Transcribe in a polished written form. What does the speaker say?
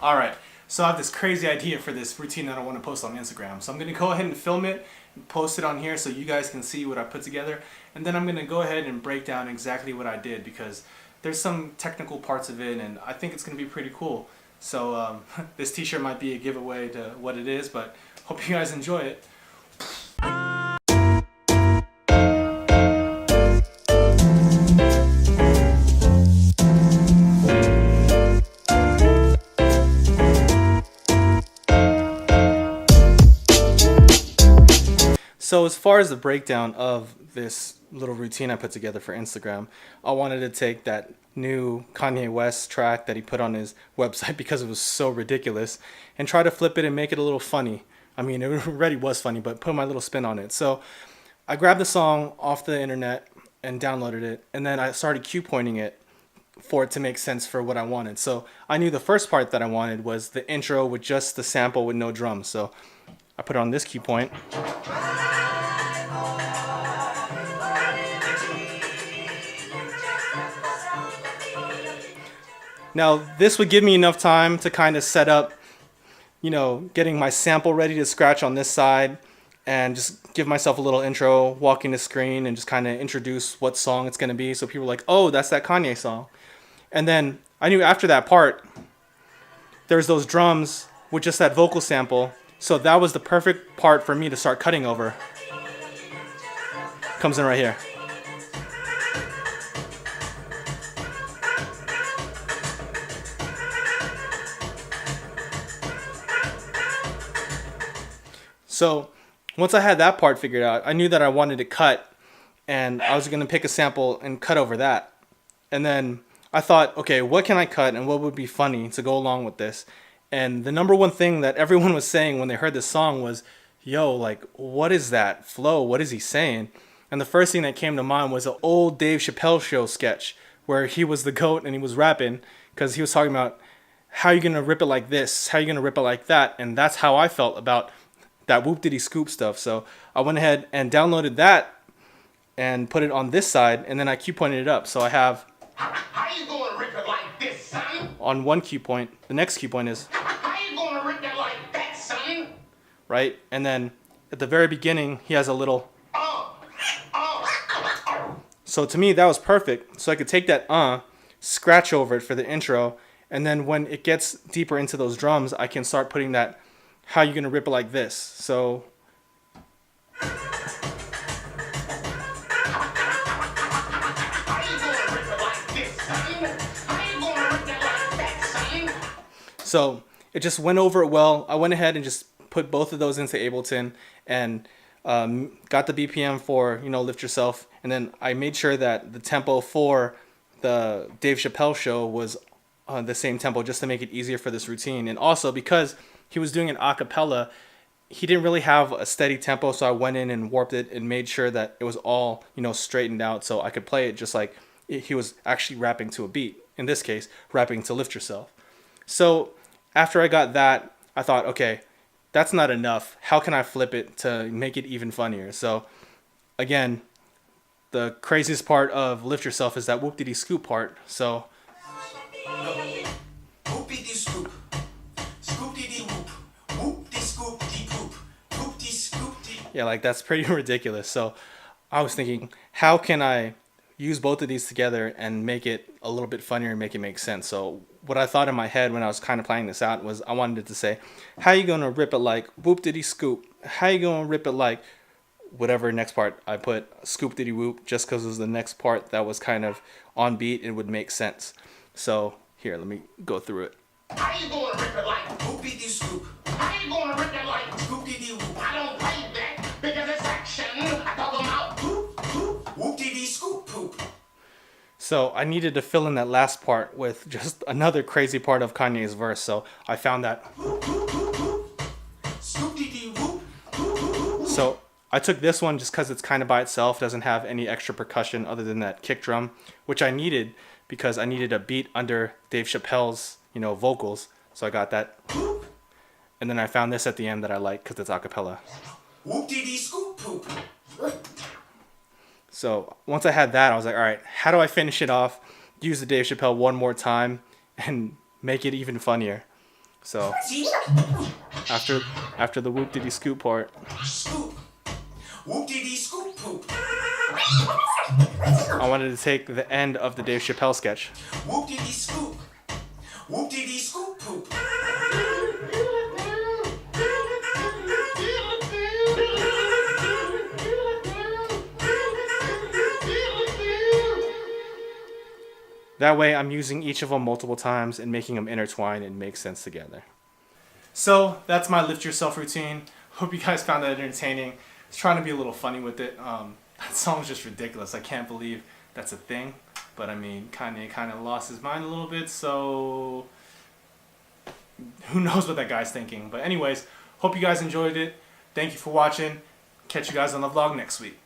Alright, so I have this crazy idea for this routine that I want to post on Instagram. So I'm going to go ahead and film it and post it on here so you guys can see what I put together. And then I'm going to go ahead and break down exactly what I did because there's some technical parts of it and I think it's going to be pretty cool. So this t-shirt might be a giveaway to what it is, but hope you guys enjoy it. So as far as the breakdown of this little routine I put together for Instagram, I wanted to take that new Kanye West track that he put on his website because it was so ridiculous and try to flip it and make it a little funny. I mean, it already was funny, but put my little spin on it. So I grabbed the song off the internet and downloaded it, and then I started cue pointing it for it to make sense for what I wanted. So I knew the first part that I wanted was the intro with just the sample with no drums. So I put it on this cue point. Now, this would give me enough time to kind of set up, getting my sample ready to scratch on this side and just give myself a little intro, walking the screen, and just kind of introduce what song it's going to be. So people are like, oh, that's that Kanye song. And then I knew after that part, there's those drums with just that vocal sample. So that was the perfect part for me to start cutting over. Comes in right here. So once I had that part figured out, I knew that I wanted to cut, and I was going to pick a sample and cut over that. And then I thought, okay, what can I cut and what would be funny to go along with this? And the number one thing that everyone was saying when they heard this song was, yo, like, what is that flow? What is he saying? And the first thing that came to mind was an old Dave Chappelle show sketch where he was the GOAT and he was rapping because he was talking about how you going to rip it like this, how you going to rip it like that. And that's how I felt about that whoop-diddy-scoop stuff. So I went ahead and downloaded that and put it on this side, and then I cue pointed it up. So I have, how you gonna rip it like this, son? On one cue point, the next cue point is, How you gonna rip it like that, son? right? And then at the very beginning, he has a little, So to me, that was perfect. So I could take that scratch over it for the intro, and then when it gets deeper into those drums, I can start putting that, how you gonna rip it like this? So So it just went over it well. I went ahead and just put both of those into Ableton and got the BPM for Lift Yourself, and then I made sure that the tempo for the Dave Chappelle show was the same tempo just to make it easier for this routine. And also because he was doing an a cappella, he didn't really have a steady tempo, so I went in and warped it and made sure that it was all straightened out so I could play it just like he was actually rapping to a beat. In this case, rapping to Lift Yourself. So after I got that, I thought, okay, that's not enough. How can I flip it to make it even funnier? So again, the craziest part of Lift Yourself is that whoop-diddy-scoop part. So Whoop-diddy-scoop. Scoop-diddy-whoop. Whoop-dee-scoop-dee-poop. Whoop-dee-scoop-dee. yeah, like that's pretty ridiculous. So I was thinking, how can I use both of these together and make it a little bit funnier and make it make sense? So what I thought in my head when I was kind of planning this out was I wanted it to say, how you gonna rip it like whoop diddy scoop? How you gonna rip it like whatever next part I put scoop diddy whoop, just because it was the next part that was kind of on beat, it would make sense. So here, let me go through it. How you gonna rip it like whoop-dee-scoop? How you gonna rip it like scoop-dee-whoop? I don't play that because it's action. I talk about whoop, whoop, whoop-dee-scoop poop. So I needed to fill in that last part with just another crazy part of Kanye's verse. So I found that. So I took this one just because it's kind of by itself, doesn't have any extra percussion other than that kick drum, which I needed because I needed a beat under Dave Chappelle's, vocals. So I got that. And then I found this at the end that I like because it's a cappella. Whoop-dee-scoop poop. So once I had that, I was like, all right, how do I finish it off, use the Dave Chappelle one more time, and make it even funnier? So after the whoop diddy scoop part, Scoop. Whoop dee dee scoop poop. I wanted to take the end of the Dave Chappelle sketch. Whoop dee dee scoop. Whoop dee dee scoop poop. That way I'm using each of them multiple times and making them intertwine and make sense together. So that's my lift yourself routine. Hope you guys found that entertaining. I was trying to be a little funny with it. That song's just ridiculous. I can't believe that's a thing. But I mean, Kanye kind of lost his mind a little bit, so who knows what that guy's thinking. But anyways, hope you guys enjoyed it. Thank you for watching. Catch you guys on the vlog next week.